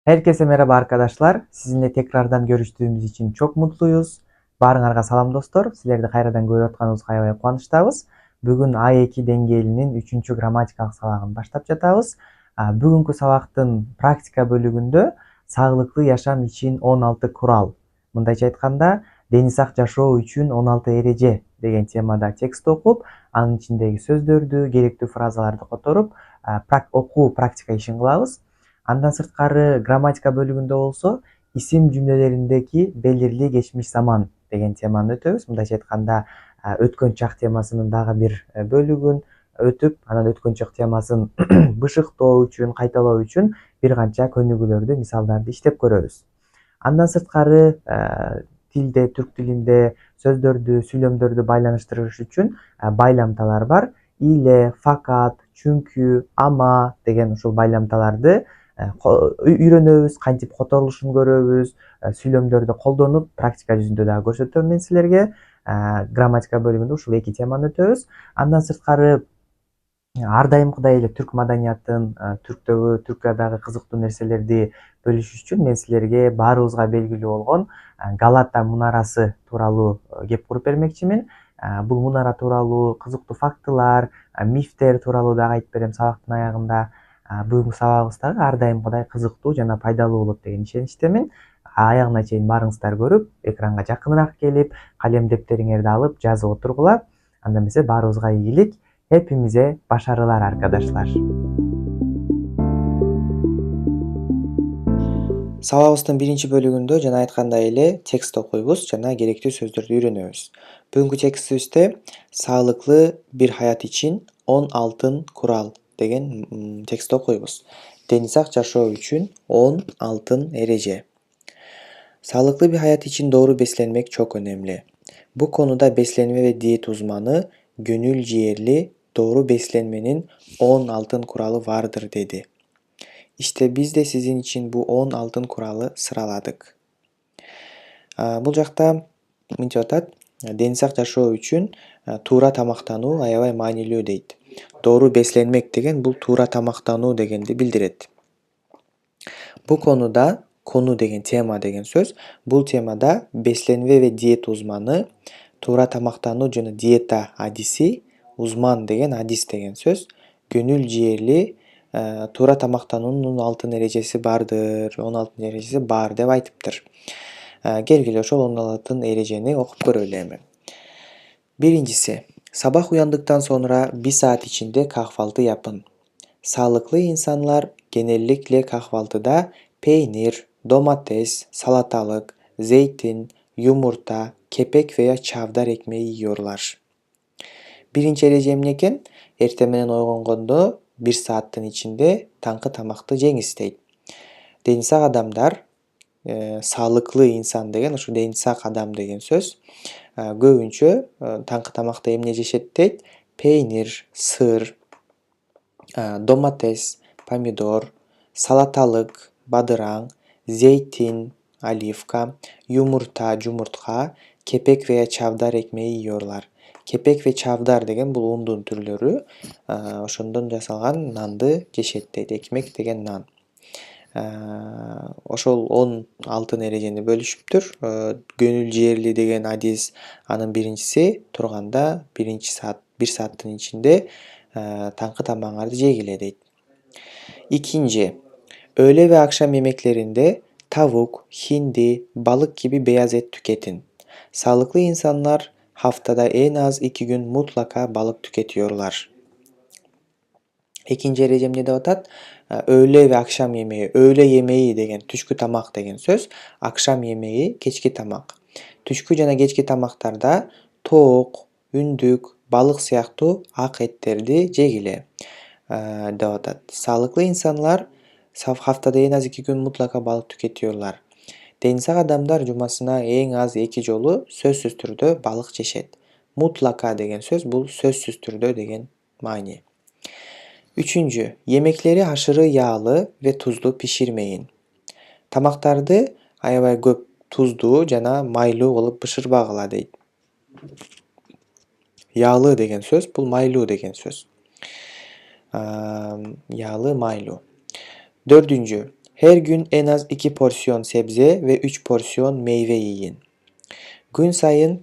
Herkese merhaba arkadaşlar. Sizinle tekrardan görüştüğümüz için çok mutluyuz. Barыңарга salam dostlar. Sizlerdi кайрадан көрүп атканыбызга аябай кубанычтабыз. Бүгүн A2 деңгээлинин 3 грамматикалык сабагын баштап жатабыз. Бүгүнкү сабактын практика бөлүгүндө сагылыктуу жашам үчүн 16 курал. Мындайча айтканда, дени сак жашоо үчүн 16 эреже деген темада текст окуп, анын ичиндеги сөздөрдү, керектүү фразаларды которуп, окуу практика ишин кылабыз. Андан сырткары грамматика бөлүгүндө болсо исим жүмлөлөрүндөгү белгилүү кечмиш заман деген теманы өтөбүз. Мындайча айтканда, өткөн чак темасынын дагы бир бөлүгүн өтүп, анан өткөн чак темасын бышыктоо үчүн, кайталоо үчүн бир канча көнүгүүлөрдү, мисалдарды иштеп көрөбүз. Андан сырткары тилде, түрк тилинде сөздөрдү, сүйлөмдөрдү байланыштырыш үчүн байламталар бар. Иле, факат, чүнкү, ама деген ушул байламталарды үйрөнөбүз, кантип которулушун көрөбүз, сүйлөмдөрдү колдонуп, практика жүзүндө дагы көрсөтөм мен силерге. Грамматика бөлүгүндө ушул эки теманы өтөбүз. Андан сырткары ар дайымкыдай эле түрк маданиятын, Түркиядагы кызыктуу нерселерди бөлүшүш үчүн мен силерге баарыбызга белгилүү болгон Галата мунарасы тууралуу кеп куруп бермекчимин. Бул мунара тууралуу кызыктуу фактылар, мифтер тууралуу дагы айтып берем сабактын аягында. Бүгүнкү сабагыбыз дагы ар дайымкыдай кызыктуу жана пайдалуу болот деген ишеничтемин. Аягына чейин барыңыздар көрүп, экранга жакыныраак келип, калем дептериңерди алып жазып отургула. Анда эмесе баарыбызга ийгилик, hepimize başarılar arkadaşlar. Сабагыбыздын биринчи бөлүгүндө жана айткандай эле текст окуйбуз жана керектүү сөздөрдү үйрөнөбүз. Бүгүнкү текстибизде саалыклы бир хаят үчүн 10 алтын курал деген текст окуйбуз. Дени сак жашоо үчүн 10 алтын эреже. Sağlıklı bir hayat için doğru beslenmek çok önemli. Bu konuda beslenme ve diyet uzmanı Gönül Ciğerli doğru beslenmenin 10 altın kuralı vardır dedi. İşte biz de sizin için bu 10 altın kuralı sıraladık. Бул жакта мынтип атат, дени сак жашоо үчүн туура тамактануу аябай маанилүү дейт. Doğru beslenmek деген бул туура тамактануу дегенди билдирет. Bu konuda konu деген тема деген сөз. Бул темада beslenme ve diyet uzmanı туура тамактануу жана диета адиси, uzman деген адис деген сөз. Gönül Ciğerli туура тамактануунун алтын эрежеси бардыр, 10 алтын эрежеси бар деп айтыптыр. Келгиле ошол 10 алтын эрежени окуп көрөлү эми. Birincisi, sabah uyandıktan sonra bir saat içinde kahvaltı yapın. Sağlıklı insanlar genellikle kahvaltıda peynir, domates, salatalık, zeytin, yumurta, kepek veya çavdar ekmeği yiyorlar. Birinci erejем экен, эртең менен ойгонгондо 1 сааттын ичинде таңкы тамакты жеңиз дейт. Дени сак адамдар, sağlıklı insan деген, ушу дени сак адам деген сөз. Көбүнчө таңкы тамакта эмне жешет дейт? Peynir, sır, domates, pomidor, salatalık, badıraң, zeytin, оливка, yumurta, жумуртка, kepek veya çavdar ekmeği yiyorlar. Kepek ve çavdar деген бул ундун түрлөрү, ошондон жасалган нанды жешет дейт. Экмек деген нан. Ошол 10 алтын эрежени бөлүшүптүр. Gönül Ciğerli деген адис, анын биринчиси турганда 1 сааттын ичинде tаңкы тамагыңарды жегиле дейт. İkinci, öğle ve akşam yemeklerinde tavuk, hindi, balık gibi beyaz et tüketin. Sağlıklı insanlar haftada en az 2 gün mutlaka balık tüketiyorlar. Экинчи эрежем эмне деп атат? Öğle ve akşam yemeği. Öğle yemeği деген түшкү тамак деген сөз. Акшам yemeği кечки тамак. Түшкү жана кечки тамактарда тоок, үндүк, балык сыяктуу ак эттерди жегиле деп атат. Sağlıklı insanlar haftada en az 2 gün mutlaka balık tüketiyorlar. Deni sak адамдар жумасына эң аз 2 жолу сөзсүз түрдө балык жешет. Mutlaka деген söz, бул сөзсүз түрдө деген маани. Üçüncü, yemekleri aşırı yağlı ve tuzlu pişirmeyin. Tamaktарды аябай көп туздуу жана майлуу болуп бышырбагыла дейт. Yağlı деген сөз, бул майлуу деген сөз. Yağlı, mайлуу. Dördüncü, Her gün en az 2 porsiyon sebze ve 3 porsiyon meyve yiyin. Gün sayın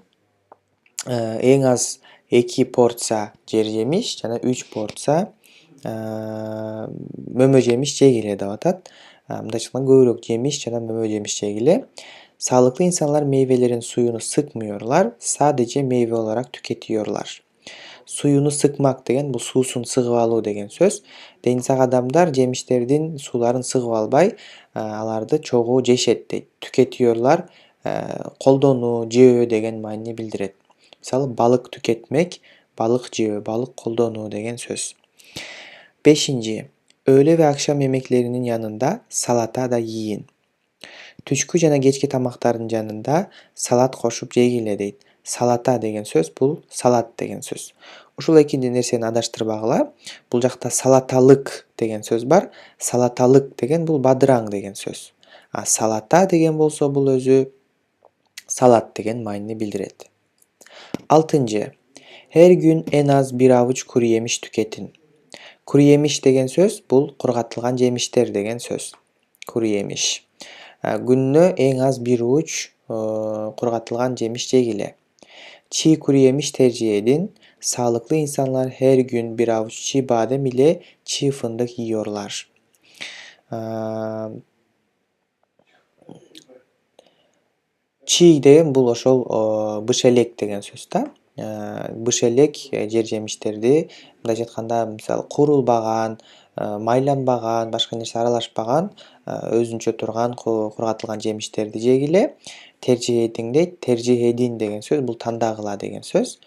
en az 2 porsiya jer yemiş jana 3 porsiya mömө жемиш жегиле деп атат. Мындайча айтканда көбүрөөк жемиш жана mömө жемиш жегиле. Sağlıklı insanlar meyvelerin suyunu sıkmıyorlar, sadece meyve olarak tüketiyorlar. Suyunu sıkmak degen, bu suusun сыгып алуу деген сөз. Дени сак адамдар жемиштердин сууларын сыгып албай, аларды чогуу жешет дейт. Tüketiyorlar, колдонуу, жөө деген маанини билдирет. Мисалы, balık tüketmek, balık жөө, balık колдонуу деген söz. 5. Öğle ve akşam yemeklerinin yanında salata da yiyin. Түшкү жана кечки тамактардын жанында салат кошуп жегиле дейт. Салата деген сөз бул салат деген сөз. Ушул эки нерсени адаштырбагыла. Бул жакта салаталык деген сөз бар. Салаталык деген бул бадыраң деген сөз. Салата деген болсо бул өзү салат деген маанини билдирет. 6. Her gün en az bir avuç kuru yemiş tüketin. Kuru yemiş деген сөз бул кургатылган жемиштер деген сөз. Kuru yemiş. Gününe en az bir uç kurgatılgan yemiş жегиле. Çiğ kuru yemiş tercih edin. Sağlıklı insanlar her gün bir avuç çiğ badem ile çiğ fındık yiyorlar. Çiğ деген бул ошол быш элек деген сөз да. Быш элек жер жемиштерди мындайча айтканда мисалы куурулбаган, майланбаган, башка нерсе аралашпаган, өзүнчө турган кургатылган жемиштерди жегиле. Tercih edin дейт. Tercih edin деген сөз бул тандагыла деген сөз.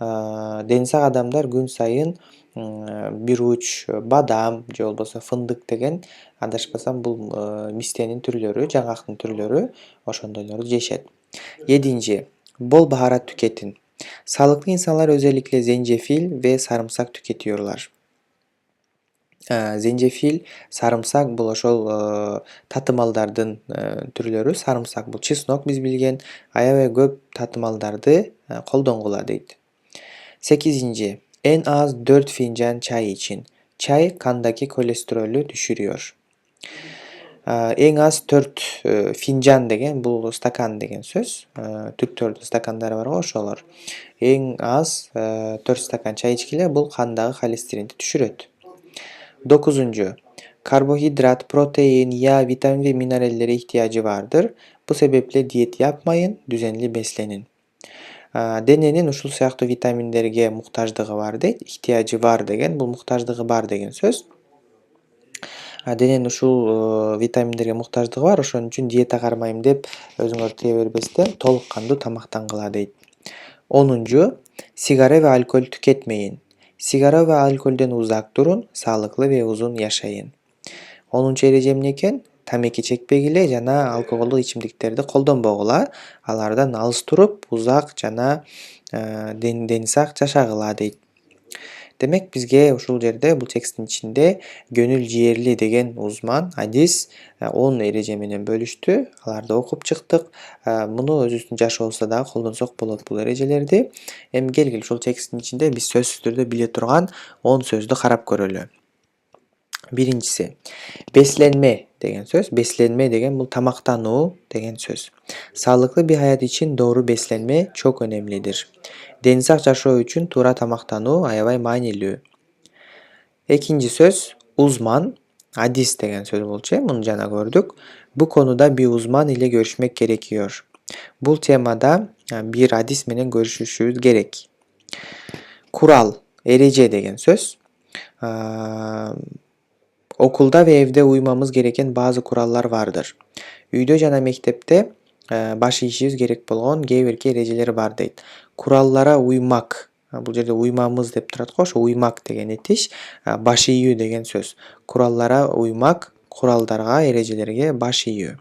Дени сак адамдар күн сайын бир уч бадам же болбосо фындык деген, адашпасам бул мистенин түрлөрү, жаңгактын түрлөрү, ошондойлорду жешет. 7. Bol baharat tüketin. Sağlıklı insanlar özellikle zencefil ve sarımsak tüketiyorlar. Zencefil, sarımsak bul ошол татымалдардын түрлөрү. Sarımsak бул чеснок биз билген, аябай көп татымалдарды колдонгула дейт. 8. En az 4 fincan çay için. Çay kandaki kolesterolü düşürüyor. En az 4 fincan деген бул стакан деген сөз. Түрктөрдүн стакандары бар го ошолор. En az 4 стакан чай ичкиле, бул кандагы холестеринди түшүрөт. 9. Karbohidrat, protein, yağ, vitamin ve minerallere ihtiyacı vardır. Bu sebeple diyet yapmayın, düzenli beslenin. Дененин ушул сыяктуу витаминдерге муктаждыгы бар дейт. Иhtiyacı var деген, бул муктаждыгы бар деген сөз. Дененин ушул витаминдерге муктаждыгы бар, ошон үчүн диета кармайм деп өзүңөр тие бербестен толук кандуу тамактангыла дейт. 10. Sigara ve alkol tüketmeyin. Sigara ve alkolden uzak durun, sağlıklı ve uzun yaşayın. 10. ereje эмне экен? Тамеки чекпегиле жана алкоголдук ичимдиктерди колдонбогула, алардан алыс туруп, узак жана дени сак жашагыла дейт. Демек бизге ушул жерде бул тексттин ичинде Gönül Ciğerli деген узман адис 10 эреже менен бөлүштү. Аларды окуп чыктык. Муну өзүбүздүн жашообузда дагы колдонсок болот бул эрежелерди. Эми келгиле ушул тексттин ичинде биз сөзсүз түрдө биле турган 10 сөздү карап көрөлү. Birincisi, beslenme деген söz. Beslenme деген бұл tamaqtanуу деген söz. Sağlıklı bir hayat için doğru beslenme çok önemlidir. Deni sak жашоо үчүн туура тамактануу аябай маанилүү. Экинчи söz, uzman, hadis деген söz болчу. Муну жана көрдүк. Bu konuda bir uzman ile görüşmek gerekiyor. Бул темада bir hadis менен görüşüşүбүз керек. Kural, ereje деген söz. Okulda ve evde uymamız gereken bazı kurallar vardır. Үйдө жана мектепте баш ийишибиз керек болгон кээ бирки эрежелер бар дейт. Kurallara uymak. Бул жерде уймамыз деп турат го, ошо уймак деген этиш, баш ийүү деген сөз. Kurallara uymak, kuralдарга, эрежелерге баш ийүү.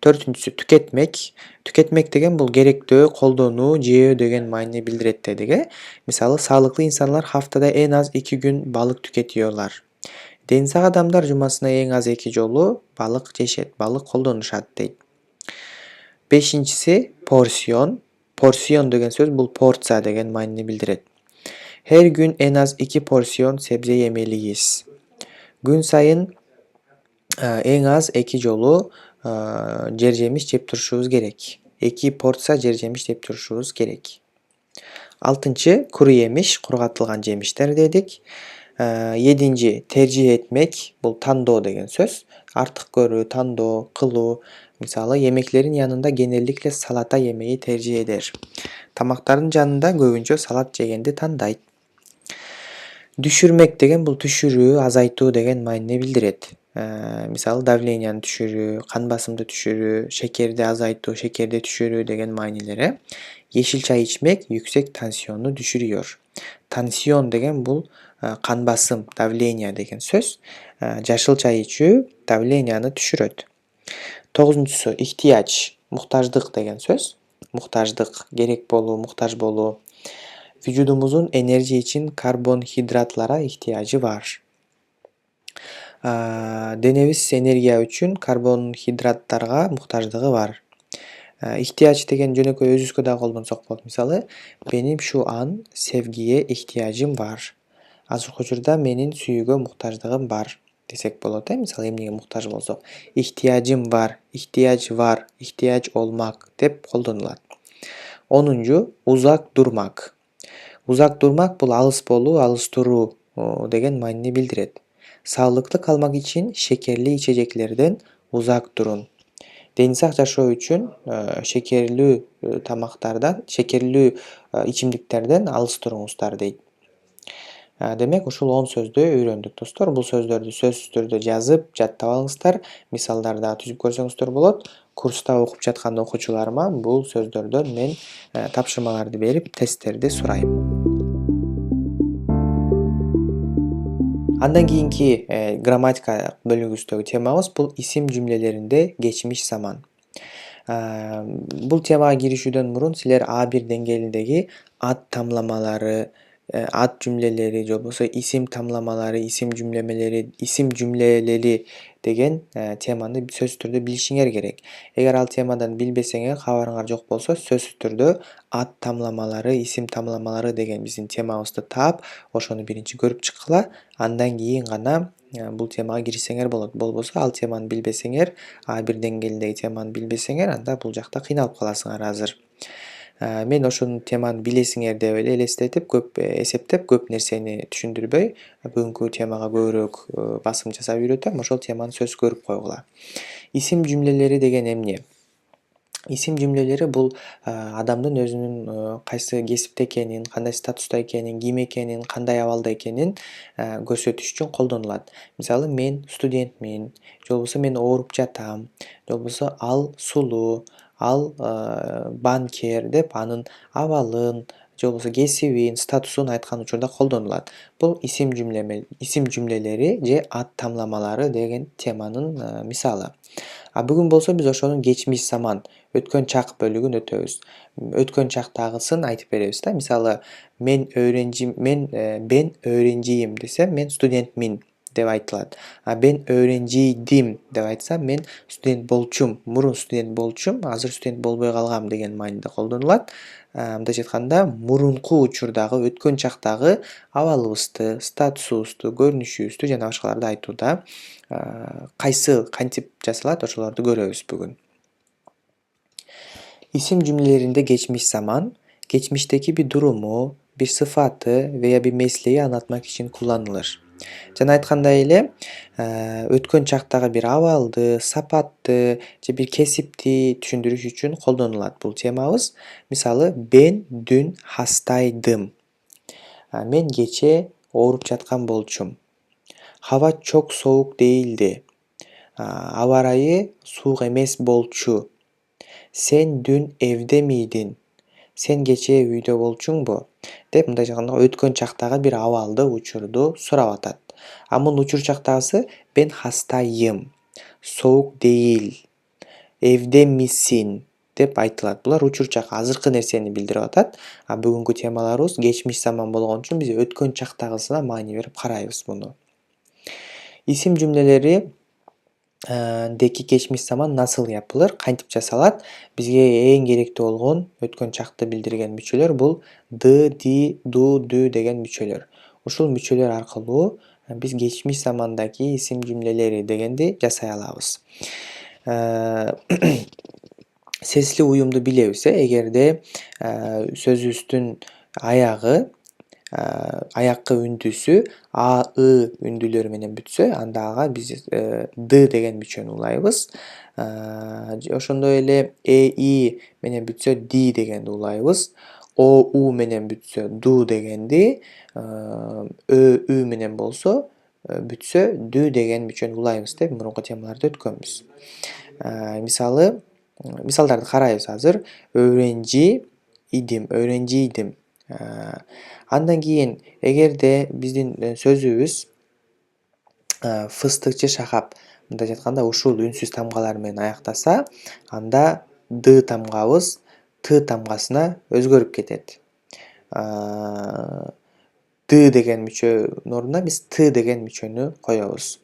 Төртүнчүсү, tüketmek. Tüketmek деген бул керектөө, колдонуу, жөө деген маанини билдирет дедик. Мисалы, sağlıklı insanlar haftada en az 2 gün balık tüketiyorlar. Deni sak адамдар жумасына эң аз 2 жолу балык жешет, балык колдонушат дейт. Бешинчиси, porsiyon. Porsiyon деген сөз бул порция деген маанини билдирет. Her gün en az 2 porsiyon sebze yemeliyiz. Gün sayın эң аз 2 жолу жер жемиш жеп турушубуз керек. 2 порция жер жемиш жеп турушубуз керек. 6-нчы куру емиш, кургатылган жемиштер дедик. 7-нчи тержих этмек, бул тандоо деген сөз. Артык көрүү, тандоо, кылуу. Мисалы, эмеклердин янында генеликle салата жемеги тержих эдер. Тамактардын жанында көбүнчө салат жегенди тандайт. Düşürmek деген бул түшүрүү, азайтуу деген маанине билдирет. Мисалы, давленияны түшүрүү, кан басымды түшүрүү, шекерди азайтуу, шекерди түшүрүү деген маанилери. Yeşil çay içmek yüksek tansiyonu düşürüyor. Tansiyon деген бул кан басым, давление деген сөз. Жашыл чай ичүү давленияны түшүрөт. 9-нчусу ихтияч, муктаждык деген сөз. Муктаждык, керек болуу, муктаж болуу. Vücudumuzun enerji için karbonhidratlara ihtiyacı var. Денебиз энергия үчүн карбонхидраттарга муктаждыгы бар. Ихтияч деген жөнөкөй өзүбүзгө да колдонсок болот. Мисалы, benim şu an sevgiye ihtiyacım var. Азыркы учурда менин сүйүүгө муктаждыгым бар десек болот. Мисалы, эмнеге муктаж болсок, ihtiyacım var, ihtiyaç var, ihtiyaç olmak деп колдонулат. 10-нчу узак durmak. Узак durmak бул алыс болуу, алыс туруу деген маанине билдирет. Sağlıklı kalmak için şekerli içeceklerden uzak durun. Дени сак жашоо үчүн шекерлүү тамактардан, шекерлүү ичимдиктерден алыс туруңуздар дейт. Демек, ушул 10 сөздү үйрөндүк, достор. Бул сөздөрдү сөзсүз түрдө жазып, жаттап алыңыздар. Мисалдарды да түзүп көрсөңүздөр болот. Курста окуп жаткан окуучуларыма бул сөздөрдөн мен тапшырмаларды берип, тесттерди сурайм. Андан кийинки грамматика бөлүгүбүздөгү темабыз бул исим жүмлелеринде geçmiş zaman. Бул темага киришүүдөн мурун силер A1 деңгээлиндеги ат тамламалары, ат жүмлелери же болбосо исим тамламалары, исим жүмлелери деген теманы сөзсүз түрдө билишиңер керек. Эгер ал темадан билбесеңер, кабарыңар жок болсо, сөзсүз түрдө ат тамламалары, исим тамламалары деген биздин темабызды таап, ошону биринчи көрүп чыккыла, андан кийин гана бул темага киришсеңер болот. Болбосо, ал теманы билбесеңер, A1 деңгээлиндеги теманы билбесеңер, анда бул жакта кыйналып каласыңар азыр. Мен ошол теманы билесиңер деп эле элестетип, көп эсептеп, көп нерсени түшүндүрбөй, бүгүнкү темага көбүрөөк басым жасап үйрөтөм, ошол теманы сөзсүз көрүп койгула. Исим жүмлелери деген эмне? Исим жүмлелери бул адамдын өзүнүн кайсы кесипте экенин, кандай статуста экенин, ким экенин, кандай абалда экенин көрсөтүш үчүн колдонулат. Мисалы, мен студентмин, же болбосо мен ооруп жатам, же болбосо ал сулуу, ал банкир деп анын абалын, же болбосо кесибин, статусун айткан учурда колдонулат. Бул исим жүмлелери же ат тамламалары деген теманын мисалы. Бүгүн болсо биз ошонун geçmiş zaman, өткөн чак бөлүгүн өтөбүз. Өткөн чактагысын айтып беребиз да. Мисалы, ben öğrenciyim десем, мен студентмин деп айтылат. Ben öğrenciydim деп айтсам, мен студент болчумун, мурун студент болчумун, азыр студент болбой калгам деген мааниде колдонулат. Мындайча айтканда, мурунку учурдагы, өткөн чактагы абалыбызды, статусубузду, көрүнүшүбүздү жана башкаларды айтууда кайсы кантип жасалат, ошолорду көрөбүз бүгүн. İsim cümlelerinde geçmiş zaman, geçmişteki bir durumu, bir sıfatı veya bir mesleği anlatmak için kullanılır. Жана айткандай эле, өткөн чактагы бир абалды, сапатты же бир кесипти түшүндүрүш үчүн колдонулат бул темабыз. Мисалы, ben dün hastaydım. Мен кечээ ооруп жаткан болчумун. Hava çok soğuk değildi. Аба ырайы суук эмес болчу. Sen dün evde miydin? Sen кечээ үйдө болчуңбу? Деп мындайча айтканда өткөн чактагы бир абалды, учурду сурап атат. Мунун учур чактагысы ben hastayım. Soğuk değil. Evde misin? деп айтылат. Булар учур чак, азыркы нерсени билдирип атат. Бүгүнкү темаларыбыз geçmiş zaman болгон үчүн биз өткөн чактагысына маани берип карайбыз муну. İsim cümleleri деки geçmiş zaman nasıl yapılır? Кантип жасалат? Бизге эң керектүү болгон өткөн чакты билдирген мүчөлөр бул ды, ди, ду, дүү деген мүчөлөр. Ушул мүчөлөр аркылуу биз geçmiş zamandaki isim cümleleri degенди жасай алабыз. Sesli uyumdu bilebizse эгерде сөзүбүздүн аягы аяккы үндүсү а, ы үндүлөрү менен бүтсө, анда ага биз д деген мүчөнү улайбыз. Ошондой эле и менен бүтсө ди дегенди улайбыз. У менен бүтсө ду дегенди, ү менен болсо бүтсө дүү деген мүчөнү улайбыз деп мурунку темаларда өткөнбүз. Мисалдарды карайбыз азыр. Öğrenci идим. Андан кийин эгерде биздин сөзүбүз фыстыкчы шахап, мындайча айтканда ушул үнсүз тамгалар менен аяктаса, анда д тамгабыз т тамгасына өзгөрүп кетет. Д деген мүчөнүн ордуна биз т деген мүчөнү коебуз.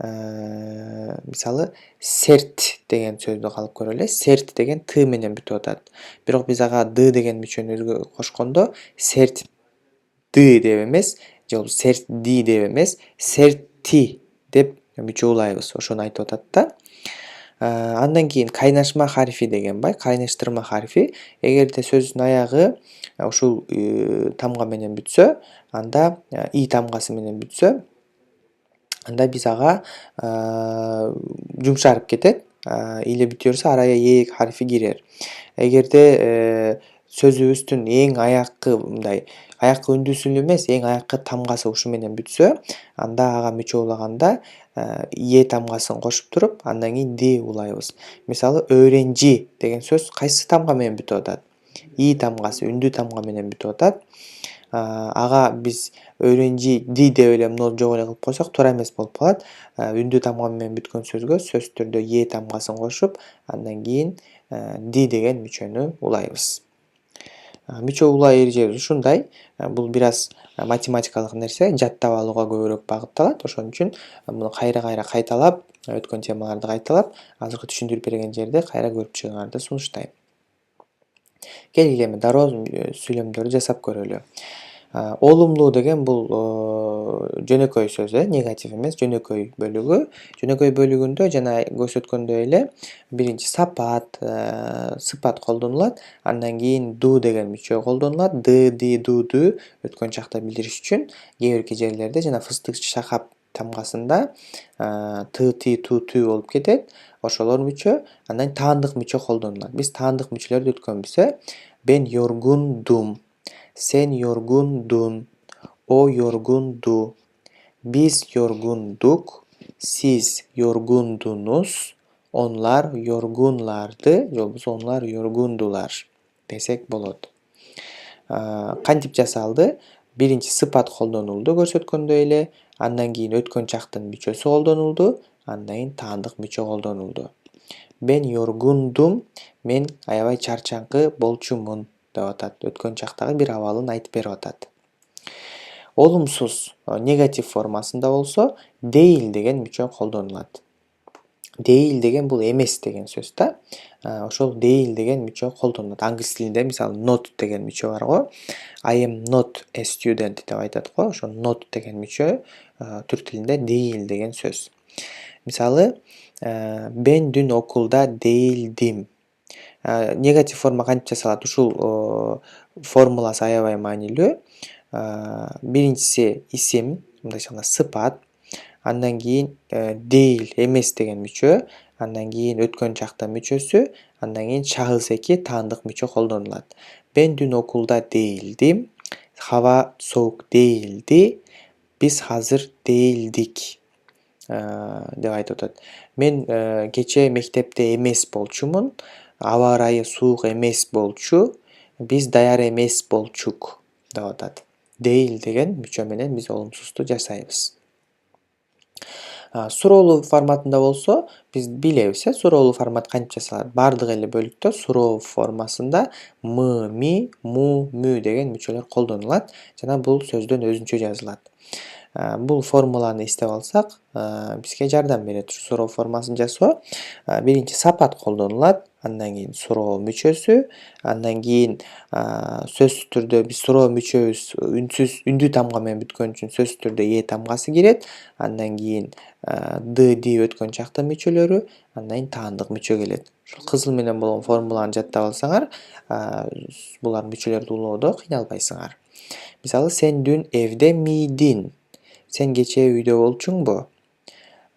Мисалы, серт деген сөздү алып көрөлү. Серт деген т менен бүтүп атат. Бирок биз ага д деген мүчөнү кошкондо серт д деп эмес, же болбосо серт ди деп эмес, серти деп мүчө улайбыз. Ошону айтып атат да. Андан кийин кайнашма харфи деген бар, кайныштырма харфи. Эгерде сөздүн аягы ушул тамга менен бүтсө, анда и тамгасы менен бүтсө, анда биз ага жумшарып кетет. Эле бүтө берсе арая е харфи кирер. Эгерде сөзүбүздүн эң аяккы мындай аяккы үндүсү эле эмес, эң аяккы тамгасы ушу менен бүтсө, анда ага мүчө улаганда е тамгасын кошуп туруп, андан кийин д улайбыз. Мисалы, öğrenci деген сөз кайсы тамга менен бүтүп атат? И тамгасы, үндүү тамга менен бүтүп атат. Ага биз öğrenci ди деп эле муну жок эле кылып койсок туура эмес болуп калат. Үндүү тамга менен бүткөн сөзгө сөзсүз түрдө е тамгасын кошуп, андан кийин ди деген мүчөнү улайбыз. Мүчө улай эрежебиз ушундай. Бул бир аз математикалык нерсе, жаттап алууга көбүрөөк багытталат. Ошон үчүн муну кайра кайталап, өткөн темаларды кайталап, азыркы түшүндүрүп берген жерде кайра көрүп чыгыңарды сунуштайм. Келгиле эми дароо сүйлөмдөрдү жасап көрөлү. Олумлуу деген бул жөнөкөй сөз, негатив эмес, жөнөкөй бөлүгү. Жөнөкөй бөлүгүндө жана көрсөткөндөй эле биринчи сапат, сыпат колдонулат, андан кийин ду деген мүчө колдонулат. Ды, ди, дуду өткөн чакта билдириш үчүн кээ бирки жерлерде жана фыстыкчы шахап тамгасында т, ти, ту, түү болуп кетет. Ошолор мүчө, андан таандык мүчө колдонулат. Биз таандык мүчөлөрдү өткөнбүз. Ben yorgundum. Sen yorgundun. O yorgundu. Biz yorgunduk. Siz yorgundunuz. Onlar yorgunlardı. Yolbusy onlar yorgundular desek bolot. Кантип жасалды? Биринчи сыпат колдонулду көрсөткөндөй эле, андан кийин өткөн чактын мүчөсү колдонулду, андан кийин таандык мүчө колдонулду. Ben yorgundum, мен аябай чарчаңкы болчумун деп атат. Өткөн чактагы бир абалын айтып берип атат. Олумсуз, негатив формасында болсо, değil деген мүчө колдонулат. Değil деген бул эмес деген сөз да. Ошол değil деген мүчө колдонулат. Англис тилинде мисалы not деген мүчө бар го. I am not a student деп айтат го. Ошо not деген мүчө түрк тилинде değil деген сөз. Мисалы, ben dün okulda değildim. Негатив форма кантип жасалат? Ушул формуласы аябай маанилүү. Биринчиси исим, мындайча айтканда сыпат, андан кийин değil эмес деген мүчө, андан кийин өткөн чактын мүчөсү, андан кийин шahıs эки таандык мүчө колдонулат. Ben dün okulda değildim. Hava soğuk değildi. Biz hazır değildik деп айтып атат. Мен кечээ мектепте эмес болчумун. Аба ырайы суук эмес болчу. Биз даяр эмес болчук деп атат. Değil деген мүчө менен биз олумсузду жасайбыз. Суроолуу форматында болсо, биз билебиз, суроолуу формат кантип жасалат? Бардык эле бөлүктө суроо формасында мы, ми, му, мү деген мүчөлөр колдонулат жана бул сөздөн өзүнчө жазылат. Бул формуланы эстеп алсак, бизге жардам берет суроо формасын жасоо. Биринчи сапат колдонулат, андан кийин суроо мүчөсү, андан кийин сөзсүз түрдө биз суроо мүчөбүз үндүү тамга менен бүткөн үчүн сөзсүз түрдө э тамгасы кирет, андан кийин д ди өткөн чактын мүчөлөрү, андан кийин таандык мүчө келет. Ушул кызыл менен болгон формуланы жаттап алсаңар, булар мүчөлөрдү улоодо кыйналбайсыңар. Мисалы, сен дүн evde miydin? Сен кечээ үйдө болчуңбу?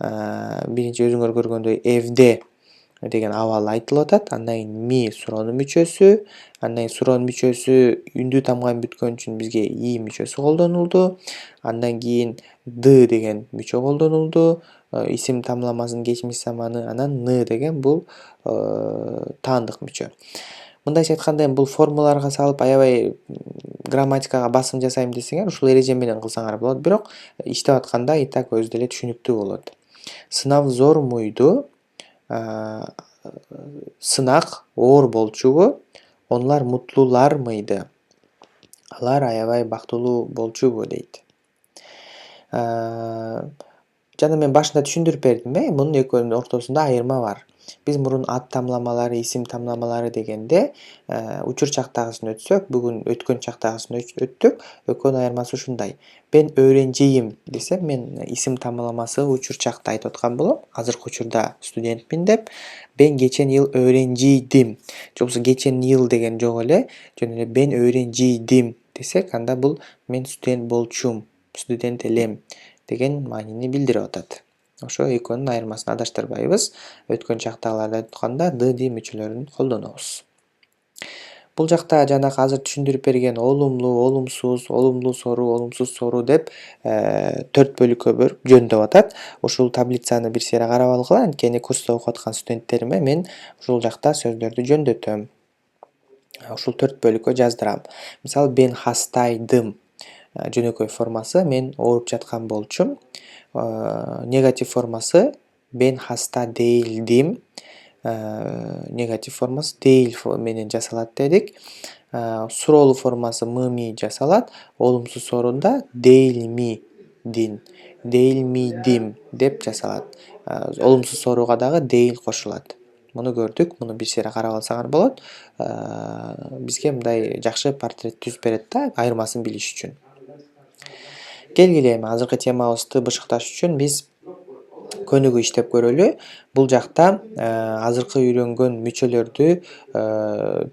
Биринчи өзүңөр көргөндөй evde деген абал айтылып атат. Андан кийин ми суроонун мүчөсү, андан кийин суроонун мүчөсү үндүү тамга менен бүткөн үчүн бизге и мүчөсү колдонулду. Андан кийин д деген мүчө колдонулду. Исим тамламасынын кечимдик заманы. Анан н деген бул таандык мүчө. Мындайча айтканда бул формулаларга салып аябай грамматикага басым жасайм десеңер, ушул эреже менен кылсаңар болот, бирок иштеп атканда и так өзү деле түшүнүктүү болот. Сынав зор мuydu? Сынак оор болчубу? Onlar mutlular mıydı? Алар аябай бактылуу болчубу дейт. Жана мен башында түшүндүрүп бердим, мунун экөөнүн ортосунда айырма бар. Биз мурун ат тамламалары, исим тамламалары дегенде учур чактагысын өтсөк, бүгүн өткөн чактагысын өттүк. Экөөнүн айырмасы ушундай. Мен öğrenciyim десем, мен исим тамламасы учур чакты айтып аткан болом. Азыркы учурда студентмин деп. Ben geçen yıl öğrenciydim. Же болбосо geçen yıl деген жок эле, жөн эле ben öğrenciydim десек, анда бул мен студент болчумун, студент элем деген маанини билдирип атат. Ошо экөөнүн айырмасын адаштырбайбыз. Өткөн чактагыларды айтып атканда д ди мүчөлөрүн колдонобуз. Бул жакта жанагы азыр түшүндүрүп берген олумлуу, олумсуз сору деп 4 бөлүккө бөлүп жөндөп атат. Ушул таблицаны бир сыйра карап алгыла, анткени курста окуп аткан студенттериме мен ушул жакта сөздөрдү жөндөтөм. Ушул 4 бөлүккө жаздырам. Мисалы, ben hastaydım. Жөнөкөй формасы мен ооруп жаткан болчумун. Негатив формасы ben hasta değildim. Негатив формасы değil менен жасалат дедик. Суроолуу формасы мы жасалат. Олумсуз сорунда değil miydin, değil miydim деп жасалат. Олумсуз сорууга дагы değil кошулат. Муну көрдүк, муну бир сыйра карап алсаңар болот. Бизге мындай жакшы портрет түзүп берет да, айырмасын билиш үчүн. Келгиле эми азыркы темабызды бышыкташ үчүн биз көнүгүү иштеп көрөлү. Бул жакта азыркы үйрөнгөн мүчөлөрдү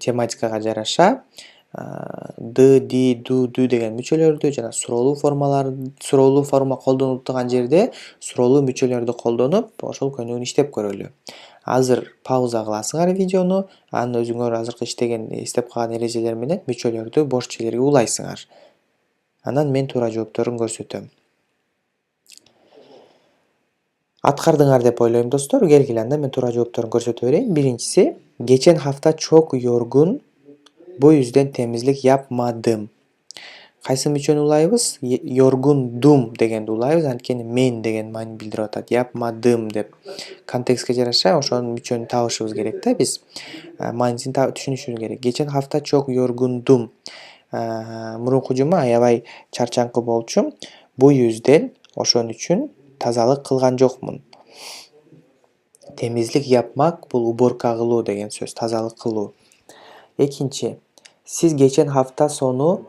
тематикага жараша д, ди, ду деген мүчөлөрдү жана суроолуу форма колдонулуп турган жерде суроолуу мүчөлөрдү колдонуп, ошол көнүгүүнү иштеп көрөлү. Азыр пауза кыласыңар видеону, анан өзүңөр азыркы иштеп калган эрежелер менен мүчөлөрдү бош жерлерге улайсыңар. Анан мен туура жоопторун көрсөтөм. Аткардыңар деп ойлойм, достор. Келгиле анда мен туура жоопторун көрсөтө берейин. Биринчиси, geçen hafta çok yorgun, bu yüzden temizlik yapmadım. Кайсы мүчөнү улайбыз? Yorgundum дегенди улайбыз, анткени мен деген маани билдирип атат. Yapmadım деп. Контекстке жараша ошонун мүчөнү табышыбыз керек да биз. Маанисин түшүнүшүбүз керек. Geçen hafta çok yorgundum. Мурунку жума аябай чарчаңкы болчумун. Bu yüzden ошон үчүн тазалык кылган жокмун. Temizlik yapmak бул уборка кылуу деген сөз, тазалык кылуу. Экинчи, siz geçen hafta sonu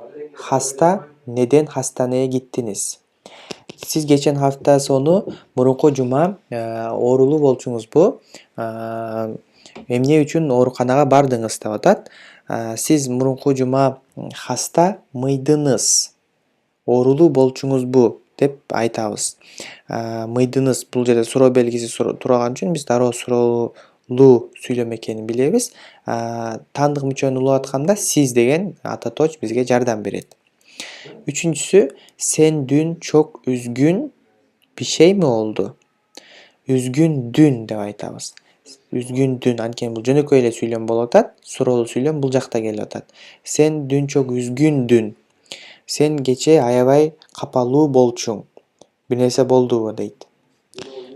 neden hastaneye gittiniz? Siz geçen hafta sonu мурунку жума оорулуу болчуңузбу? Эмне үчүн ооруканага бардыңыз деп атат. Siz мурунку жума hasta mıydınız? Оорулуу болчуңузбу деп айтабыз. Мыйдыңыз бул жерде суроо белгиси турган үчүн биз дароо суроолуу сүйлөм экенин билебиз. Таандык мүчөнү улап атканда siz деген ататоч бизге жардам берет. Üçüncüsü, sen dün çok üzgün bir şey mi oldu? Üzgündün деп айтабыз. Üzgündün, анткени бул жөнөкөй эле сүйлөм болуп атат. Суроолуу сүйлөм бул жакта келип атат. Sen dün çok üzgündün. Sen кечээ аябай капалуу болчуң. Бир нерсе болдубу дейт.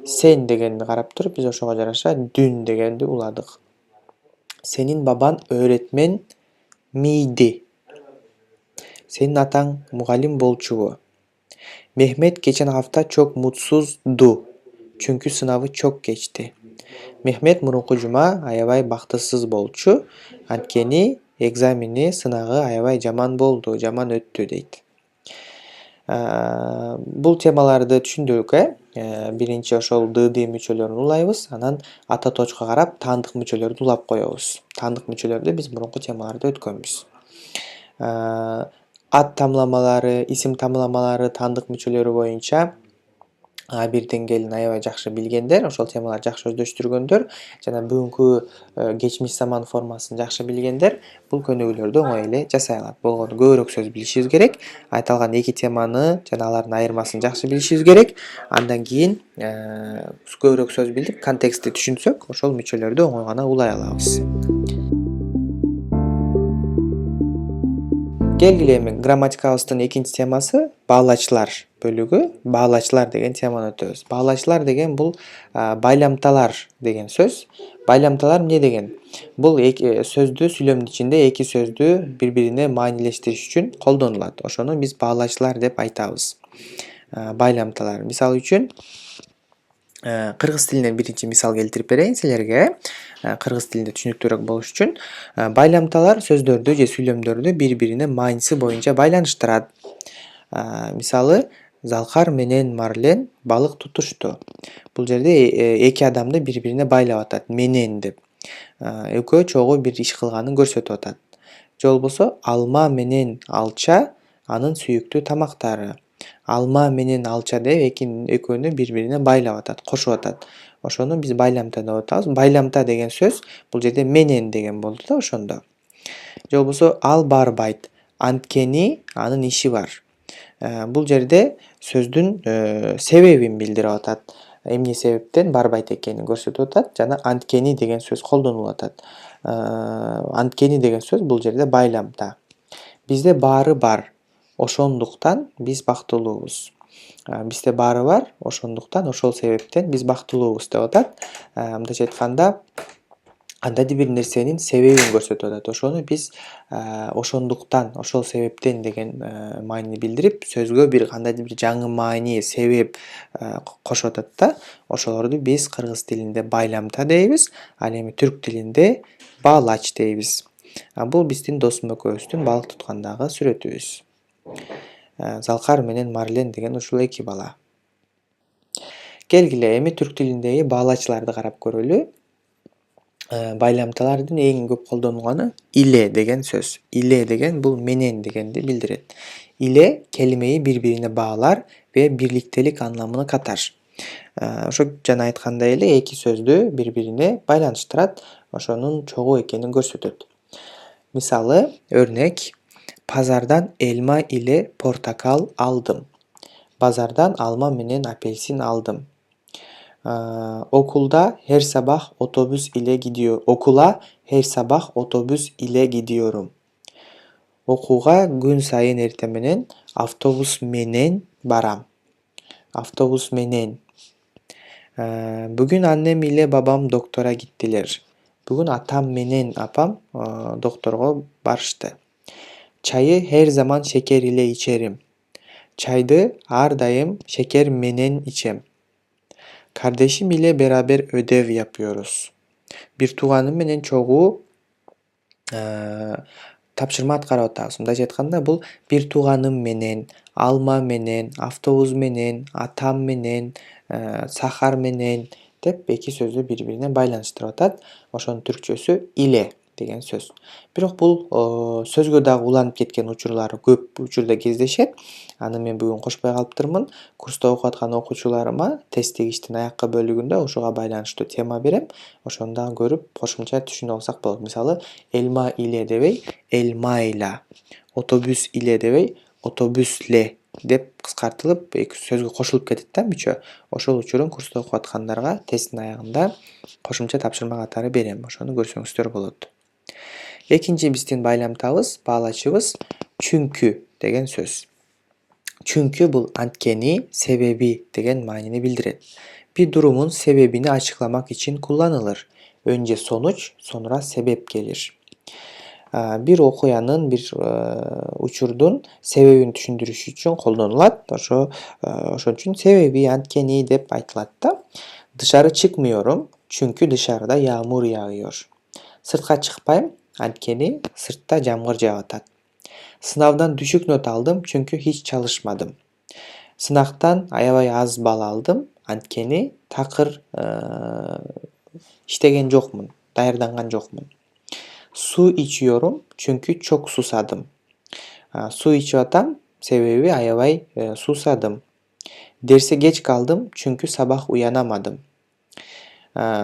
Sen дегенди карап туруп биз ошого жараша dün дегенди уладык. Senin baban öğretmen miydi? Senin ataң mugallim болчубу? Mehmet geçen hafta çok mutsuzdu. Çünkü sınavı çok geçti. Mehmet murunku juma аябай бактысыз болчу. Анткени экзамени сынагы аябай жаман болду, жаман өттү дейт. Бул темаларды түшүндүк, биринчи ошол ды мүчөлөрүн улайбыз, анан ата точко карап таандык мүчөлөрдү улап коебуз. Таандык мүчөлөрдү биз мурунку темаларда өткөнбүз. Ат тамламалары, исим тамламалары, таандык мүчөлөрү боюнча А1 деңгээлин аябай жакшы билгендер, ошол темаларды жакшы өздөштүргөндөр жана бүгүнкү кечмиш заман формасын жакшы билгендер бул көнүгүүлөрдү оңой эле жасай алат. Болгону көбүрөөк сөз билишибиз керек. Айтылган эки теманы жана алардын айырмасын жакшы билишибиз керек. Андан кийин көбүрөөк сөз билип, контекстти түшүнсөк, ошол мүчөлөрдү оңой гана улай алабыз. Келгиле эми грамматикабыздын экинчи темасы баалачылар бөлүгү. Баалачылар деген теманы өтөбүз. Баалачылар деген бул байламталар деген сөз. Байламталар эмне деген? Бул сөздү сүйлөмдүн ичинде эки сөздү бири-бирине маанилештириш үчүн колдонулат. Ошону биз баалачылар деп айтабыз. Байламталар. Мисалы үчүн кыргыз тилинен биринчи мисал келтирип берейин силерге. Кыргыз тилинде түшүнүктүүрөөк болуш үчүн байламталар сөздөрдү же сүйлөмдөрдү бири-бирине мааниси боюнча байланыштырат. Мисалы, Залкар менен Марлен балык тутушту. Бул жерде эки адамды бири-бирине байлап атат, менен деп. Экөө чогуу бир иш кылганын көрсөтүп атат. Же болбосо алма менен алча анын сүйүктүү тамактары. Алма менен алча деп экөөнү бири-бирине байлап атат, кошуп атат. Ошону биз байламта деп атабыз. Байламта деген сөз бул жерде менен деген болду да ошондо. Же болбосо ал барбайт, анткени анын иши бар. Бул жерде сөздүн себебин билдирип атат. Эмне себептен барбайт экенин көрсөтүп атат жана анткени деген сөз колдонулуп атат. Анткени деген сөз бул жерде байламта. Бизде баары бар. Ошондуктан биз бактылуубуз. Бизде баары бар, ошондуктан ошол себептен биз бактылуубуз деп атат. Мындайча айтканда, кандайдыр бир нерсенин себебин көрсөтүп атат. Ошону биз ошондуктан, ошол себептен деген маанини билдирип, сөзгө бир кандайдыр бир жаңы маани, себеп кошуп атат да. Ошолорду биз кыргыз тилинде байламта дейбиз, ал эми түрк тилинде баалач дейбиз. Бул биздин досум экөөбүздүн балык туткандагы сүрөтүбүз. Залкар менен Марлен деген ушул эки бала. Келгиле эми түрк тилиндеги баалачыларды карап көрөлү. Байламталардын эң көп колдонулганы иле деген сөз. Иле деген бул менен дегенди билдирет. Иле келимеyi бири-бирине баалар ve бирликтелик анламını katar. Ошо жана айткандай эле эки сөздү бири-бирине байланыштырат, ошонун чогуу экенин көрсөтөт. Мисалы, örnek, pazardan elma ile portakal aldım. Bazardan alma menен apelsin aldım. Okula her sabah otobüs ile gidiyorum. Окууга күн сайын эртең менен автобус менен барам. Автобус менен. Бүгүн аннем ile babam doktora gittiler. Бүгүн атам менен апам докторго барышты. Çayı her zaman şeker ile içerim. Çaydı ар дайым şeker menен içem. Kardeşim ile beraber ödev yapıyoruz. Bir тууганым менен чогуу тапшырма аткарып атабыз. Мындайча айтканда, бул бир тууганым менен, алма менен, автобус менен, атам менен, сахар менен деп эки сөздү бири-бирине байланыштырып атат. Ошонун түркчөсү иле деген сөз. Бирок бул сөзгө дагы уланып кеткен учурлары көп учурда кездешет. Аны мен бүгүн кошпой калыптырмын. Курста окуп аткан окуучуларыма тест тегиштин аяккы бөлүгүндө ушуга байланыштуу тема берем. Ошону дагы көрүп, кошумча түшүнүп алсак болот. Мисалы, элма иле дебей, элмайла. Otobüs ile дебей, otobüsle деп кыскартылып, эки сөзгө кошулуп кетет да мүчө. Ошол учурун курста окуп аткандарга тесттин аягында кошумча тапшырма катары берем. Ошону көрсөңүздөр болот. Экинчи биздин байламтабыз, баалачыбыз чүнкү деген сөз. Чүнкү бул анткени, себеби деген маанини билдирет. Bir durumun sebebini açıklamak için kullanılır. Önce sonuç, sonra sebep gelir. бир окуянын, бир учурдун себебин түшүндүрүш үчүн колдонулат. Ошон үчүн себеби анткени деп айтылат да. Dışarı çıkmıyorum çünkü dışarıda yağmur yağıyor. Sırtка чыкпайм, анткени сыртта жамгыр жаап атат. Сынавдан düşük not aldım çünkü hiç çalışmadım. Сынактан аябай аз балл алдым, анткени такыр иштеген жокмун, даярданган жокмун. Su içiyorum çünkü çok susadım. Su içip atam, sebebi aябай susadım. Derse geç kaldım çünkü sabah uyanamadım.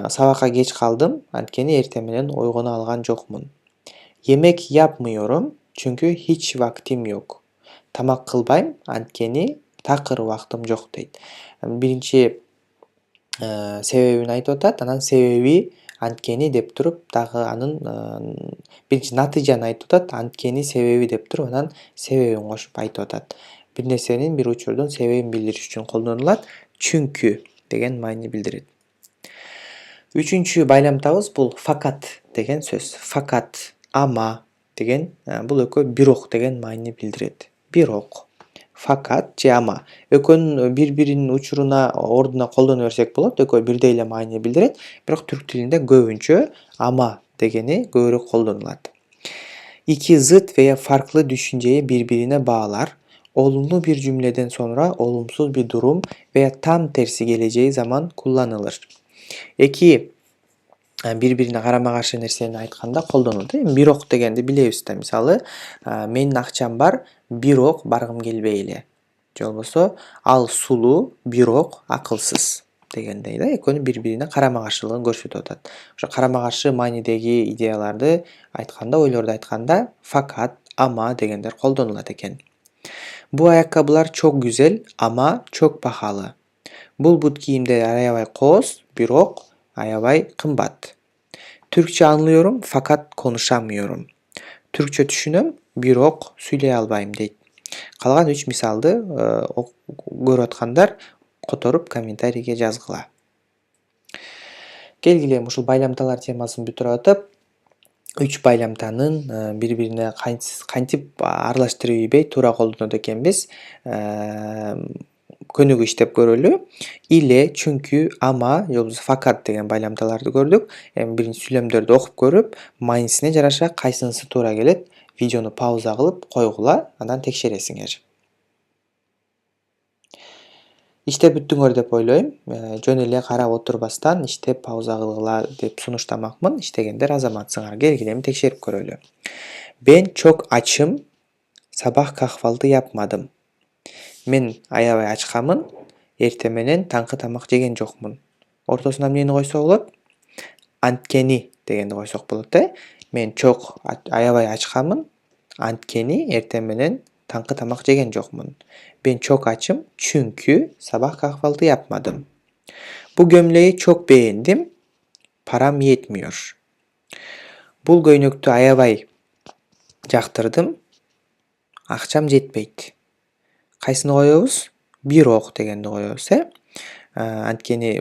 Сабакка geç kaldım, анткени эртең менен ойгоно алган жокмун. Yemek yapmıyorum çünkü hiç vaktim yok. Тамак кылбайм, анткени такыр убактым жок дейт. Биринчи себебин айтып атат, анан себеби анткени деп туруп, дагы анын биринчи натыйжаны айтып атат, анткени себеби деп туруп, анан себебин кошуп айтып атат. Бир нерсенин, бир учурдун себебин билдириш үчүн колдонулат. Чүнкү деген маани билдирет. Үчүнчү байламтабыз бул fakat деген сөз. Fakat, ama деген бул экөө бирок деген маани билдирет. Бирок, fakat же ama. Экөөнүн бири-биринин учуруна, ордуна колдоно берсек болот. Экөө бирдей эле маани билдирет. Бирок түрк тилинде көбүнчө ama дегени көбүрөөк колдонулат. İki zıt veya farklı düşünceyi birbirine bağlar. Olumlu bir cümleden sonra olumsuz bir durum veya tam tersi geleceği zaman kullanılır. Эки бири-бирине карама-каршы нерсени айтканда колдонулат. Бирок дегенди билебиз да. Мисалы, менин акчам бар, бирок баргым келбей эле. Же болбосо, ал сулуу, бирок акылсыз дегендей да. Экөөнүн бири-бирине карама-каршылыгын көрсөтүп атат. Ошо карама-каршы маанидеги идеяларды айтканда, ойлорду айтканда fakat, ama дегендер колдонулат экен. Bu ayakkabılar çok güzel ama çok pahalı. Бул бут кийимдер аябай кооз, бирок аябай кымбат. Türkçe anlıyorum fakat konuşamıyorum. Türkçe түшүнөм, бирок сүйлөй албайм дейт. Калган 3 мисалды көрүп аткандар которуп комментарийге жазгыла. Келгиле ушул байламталар темасын бүтүрүп атып, 3 байламтанын бири-бирине кантип аралаштырып ийбей туура колдонот экенбиз көнүгүү иштеп көрөлү. Ile, çünkü, ama, же болбосо fakat деген байламталарды көрдүк. Эми биринчи сүйлөмдөрдү окуп көрүп, маанисине жараша кайсынысы туура келет, видеону пауза кылып койгула, анан текшересиңер. Иштеп бүттүңөр деп ойлойм. Жөн эле карап отурбастан иштеп пауза кылгыла деп сунуштамакмын. Иштегендер азаматсыңар. Келгиле эми текшерип көрөлү. Ben çok açım. Sabah kahvaltı yapmadım. Мен аябай ачкамын. Эртең менен таңкы тамак жеген жокмун. Ортосуна эмнени койсок болот? Анткени дегенди койсок болот да. Мен çok аябай ачкамын. Анткени эртең менен таңкы тамак жеген жокмун. Ben çok açım çünkü sabah kahvaltı yapmadım. Bu gömleği çok beğendim. Param yetmiyor. Бул көйнөктү аябай жактырдым. Акчам жетпейт. Кайсыны коебуз? Бирок дегенди коебуз, Анткени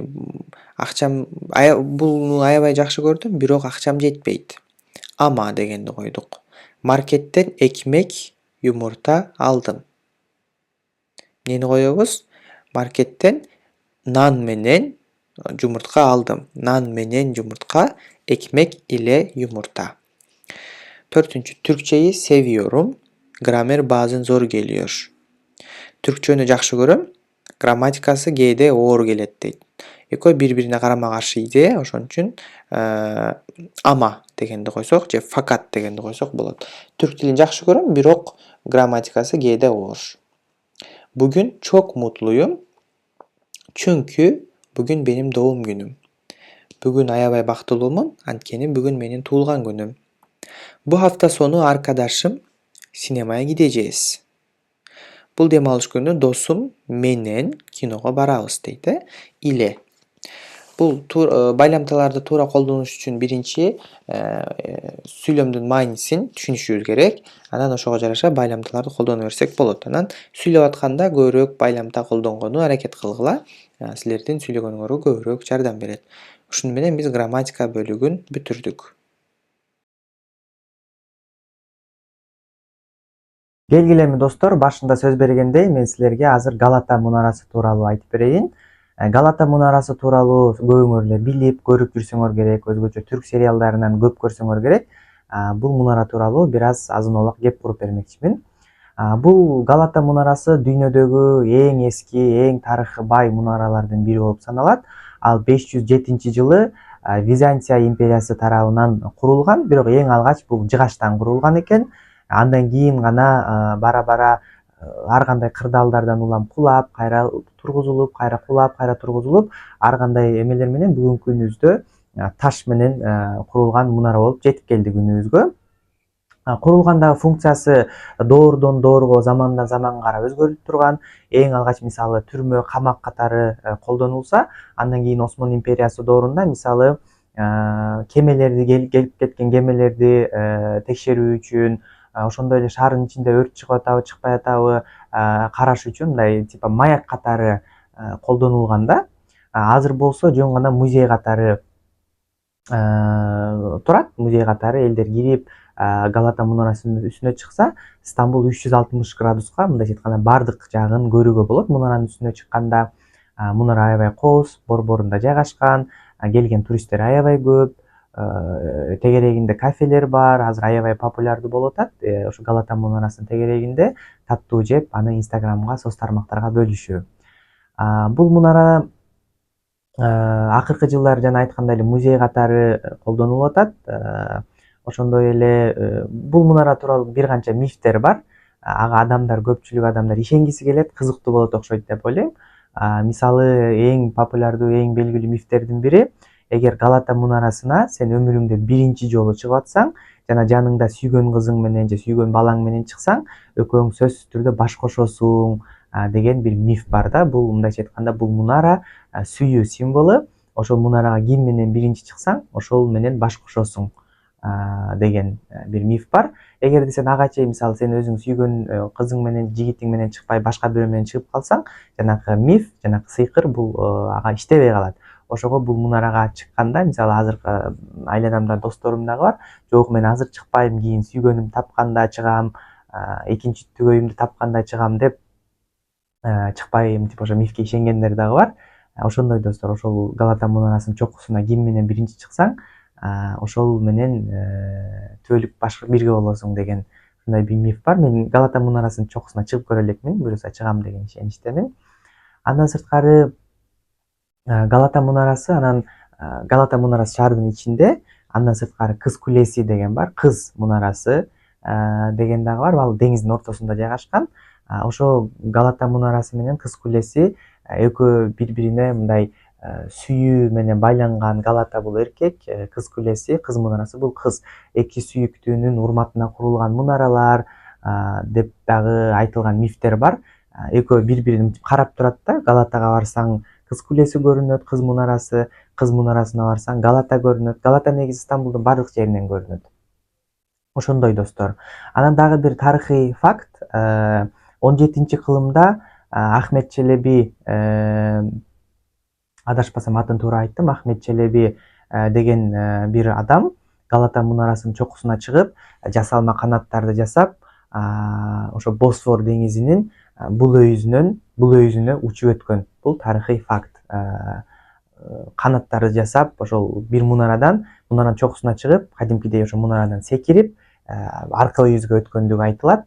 акчам буну аябай жакшы көрдүм, бирок акчам жетпейт. Ama дегенди койдук. Marketten ekmek, yumurta aldım. Эмнени коебуз? Marketten nan менен жумуртка алдым. Nan менен жумуртка, ekmek ile yumurta. 4. Türkçeyi seviyorum. Gramer bazen zor geliyor. Türkçөнү жакшы көрөм. Грамматикасы кээде оор келет дейт. Экөө бири-бирине карама-каршы идея, ошон үчүн ama дегенди койсок же fakat дегенди койсок болот. Түрк тилин жакшы көрөм, бирок грамматикасы кээде оор. Bugün çok mutluyum. Çünkü bugün benim doğum günüm. Bugün аябай бактылуумун, анткени бүгүн менин туулган күнүм. Bu hafta sonu arkadaşım sinemaya gideceğiz. Бул дем алыш күнү досум менен киного барабыз дейт, Ile. Бул байламталарды туура колдонуш үчүн биринчи сүйлөмдүн маанисин түшүнүшүбүз керек. Анан ошого жараша байламталарды колдоно берсек болот. Анан сүйлөп атканда көбүрөөк байламта колдонгону аракет кылгыла. Силердин сүйлөгөнүңөргө көбүрөөк жардам берет. Ушуну менен биз грамматика бөлүгүн бүтүрдүк. Белгилүү эми достор, башында сөз бергендей, мен силерге азыр Галата мунарасы тууралуу айтып берейин. Галата мунарасы тууралуу көбүңөр эле билип, көрүп жүрсөңөр керек, өзгөчө түрк сериалдарынан көп көрсөңөр керек. Бул мунара тууралуу бир аз азын-аулак кеп буруп бермекчимин. Бул Галата мунарасы дүйнөдөгү эң эски, эң тарыхы бай мунаралардын бири болуп саналат. Ал 507-жылы Византия империясы тарабынан курулган, бирок эң алгач бул жыгачтан курулган экен. Андан кийин гана бара-бара ар кандай кырдаалдардан улам кулап, кайра тургузулуп, кайра кулап, кайра тургузулуп, ар кандай эмелер менен бүгүнкү күнүбүздө таш менен курулган мунара болуп жетип келди күнүбүзгө. Курулгандагы функциясы доордон доорго, замандан заманга карап өзгөрүлүп турган. Эң алгач мисалы түрмө, камак катары колдонулса, андан кийин Осман империясы доорунда мисалы кемелерди келип кеткен кемелерди текшерүү үчүн, ошондой эле шаардын ичинде өрт чыгып атабы, чыкпай атабы караш үчүн мындай типа маяк катары колдонулган да. Азыр болсо жөн гана музей катары турат. Музей катары элдер кирип Галата мунарасынын үстүнө чыкса, Стамбул 360 градуска мындайча айтканда бардык жагын көрүүгө болот. Мунаранын үстүнө чыкканда мунара аябай кооз борборунда жайгашкан, келген туристтер аябай көп. Тегерегинде кафелер бар, азыр аябай популярдуу болуп атат. Ошо Галата мунарасынын тегерегинде таттуу жеп, аны Инстаграмга, соц тармактарга бөлүшүү. Бул мунара акыркы жылдары жана айткандай эле музей катары колдонулуп атат. Ошондой эле бул мунара тууралуу бир канча мифтер бар. Ага көпчүлүк адамдар ишенгиси келет, кызыктуу болот окшойт деп ойлойм. Мисалы эң популярдуу, эң белгилүү мифтердин бири, эгер Галата мунарасына сен өмүрүңдө биринчи жолу чыгып атсаң жана жаныңда сүйгөн кызың менен же сүйгөн балаң менен чыксаң, экөөң сөзсүз түрдө баш кошосуң деген бир миф бар да. Бул мындайча айтканда бул мунара сүйүү символу. Ошол мунарага ким менен биринчи чыксаң, ошол менен баш кошосуң деген бир миф бар. Эгерде сен ага чейин мисалы сен өзүң сүйгөн кызың менен, жигитиң менен чыкпай башка бирөө менен чыгып калсаң, жанакы миф, жанакы сыйкыр бул ага иштебей калат. Ошого бул мунарага чыкканда, мисалы азыркы айланамда досторум дагы бар. Жок, мен азыр чыкпайм, кийин сүйгөнүмдү тапканда чыгам, экинчи түгөйүмдү тапканда чыгам деп чыкпайм, типа ошо мифке ишенгендер дагы бар. Ошондой достор, ошол Галата мунарасынын чокусуна ким менен биринчи чыксаң, ошол менен түбөлүк бирге болосуң деген ушундай бир миф бар. Мен Галата мунарасынын чокусуна чыгып көрө элекмин, буюрса чыгам деген ишеничтемин. Андан сырткары Галата мунарасы, анан Галата мунарасы шаардын ичинде, андан сырткары Кыз кулеси деген бар, Кыз мунарасы деген дагы бар. Ал деңиздин ортосунда жайгашкан. Ошо Галата мунарасы менен Кыз кулеси экөө бири-бирине мындай сүйүү менен байланган. Галата бул эркек, Кыз кулеси, Кыз мунарасы бул кыз. Эки сүйүктүүнүн урматына курулган мунаралар деп дагы айтылган мифтер бар. Экөө бири-бирин карап турат да. Галатага барсаң Кыз кулеси көрүнөт, Кыз мунарасы, Кыз мунарасына барсаң Галата көрүнөт. Галата негизи Стамбулдун бардык жеринен көрүнөт. Ошондой достор. Анан дагы бир тарыхый факт, 17-кылымда Ахмет Челеби, адашпасам атын туура айттым, Ахмет Челеби деген бир адам Галата мунарасынын чокусуна чыгып, жасалма канаттарды жасап, ошо Босфор деңизинин бул өйүзүнө учуп өткөн. Бул тарыхый факт. Канаттарды жасап, ошол бир мунаранын чокусуна чыгып, кадимкидей ошо мунарадан секирип, аркы өйүзгө өткөндүгү айтылат.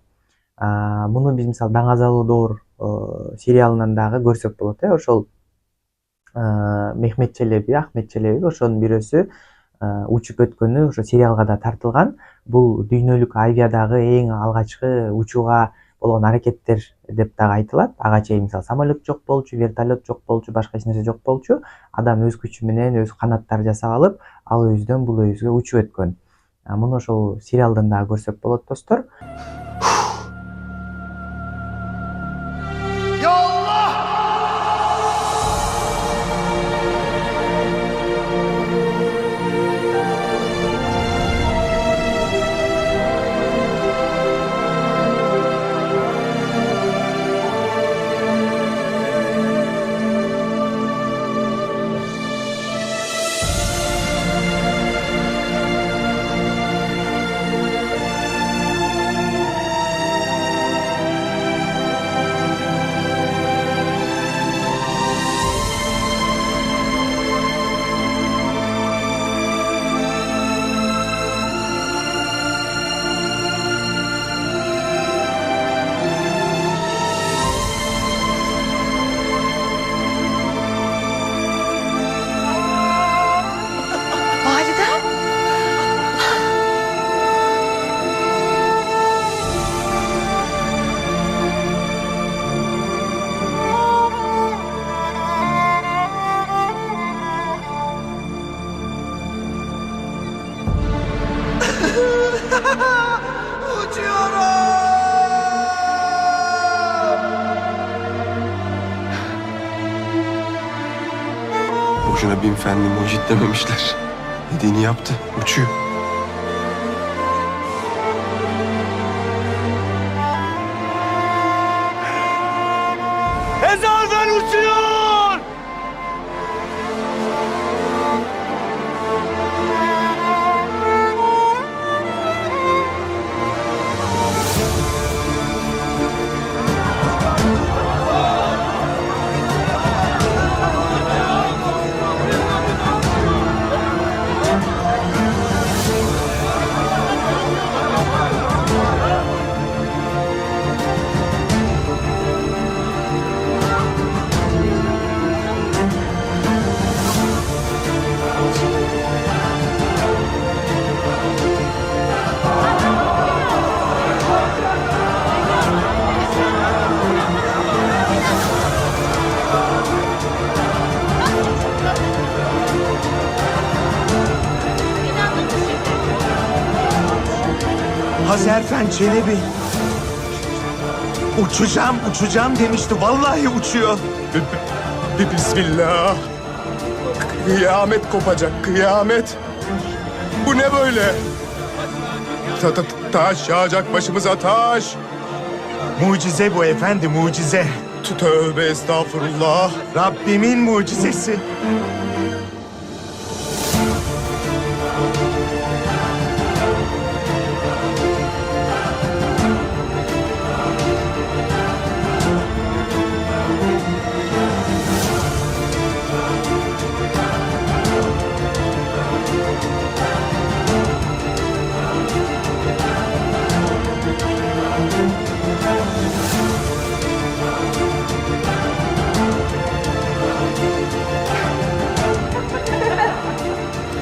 Муну биз мисалы Даңазалуу доор сериалынан дагы көрсөк болот. Ошол Ахмет Челеби ошонун бирөөсү учуп өткөнү ошо сериалга да тартылган. Бул дүйнөлүк авиадагы эң алгачкы учууга болгон аракеттер деп дагы айтылат. Ага чейин мисалы самолет жок болчу, вертолет жок болчу, башка эч нерсе жок болчу. Адам өз күчү менен өз канаттары жасап алып, ал өйүздөн бул өйүзгө учуп өткөн. Муну ошол сериалдан дагы көрсөк болот достор. Boşuna bin fenli mucit dememişler. Dediğini yaptı. Uçuyor. Ezaldan uçuyor! Hazerfen Çelebi. Uçacağım demişti. Vallahi uçuyor. Bismillah. Kıyamet kopacak, kıyamet. Bu ne böyle? Taş yağacak başımıza, taş. Mucize bu efendi, mucize. Tövbe estağfurullah. Rabbimin mucizesi.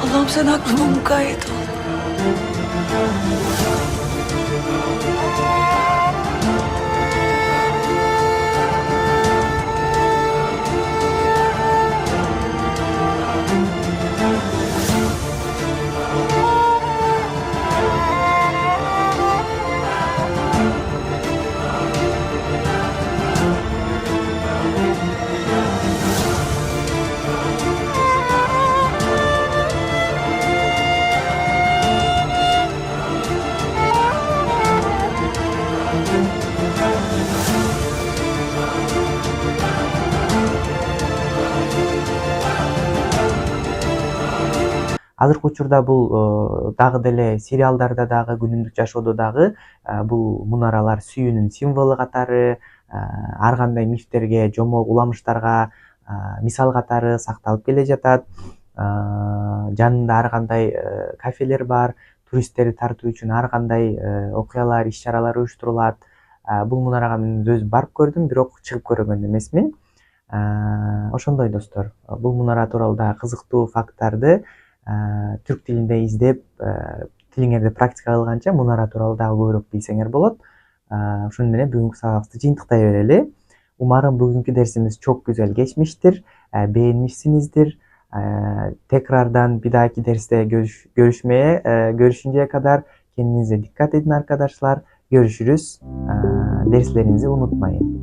Allah'ım sen aklıma mukayyet ol. Азыркы учурда бул дагы деле сериалдарда дагы күнүмдүк жашоодо дагы бул мунаралар сүйүүнүн символу катары ар кандай мифтерге, жомок уламыштарга мисал катары сакталып келе жатат. Жанында ар кандай кафелер бар, туристтерди тартуу үчүн ар кандай окуялар, иш-чаралар уюштурулат. Бул мунарага мен өзүм барып көрдүм, бирок чыгып көргөн эмесмин. Ошондой достор, бул мунара тууралуу дагы кызыктуу факттарды түрк тилинде издеп, тилиңерди практика кылганча мунара тууралуу дагы көбүрөөк билсеңер болот. Ошону менен бүгүнкү сабакты жыйынтыктай берели. Умарым бүгүнкү дерсimiz çok güzel geçmiştir. Beğenmişsinizdir. Tekrardan bir dahaki derste görüşünceye kadar kendinize dikkat edin arkadaşlar. Görüşürüz. Derslerinizi unutmayın.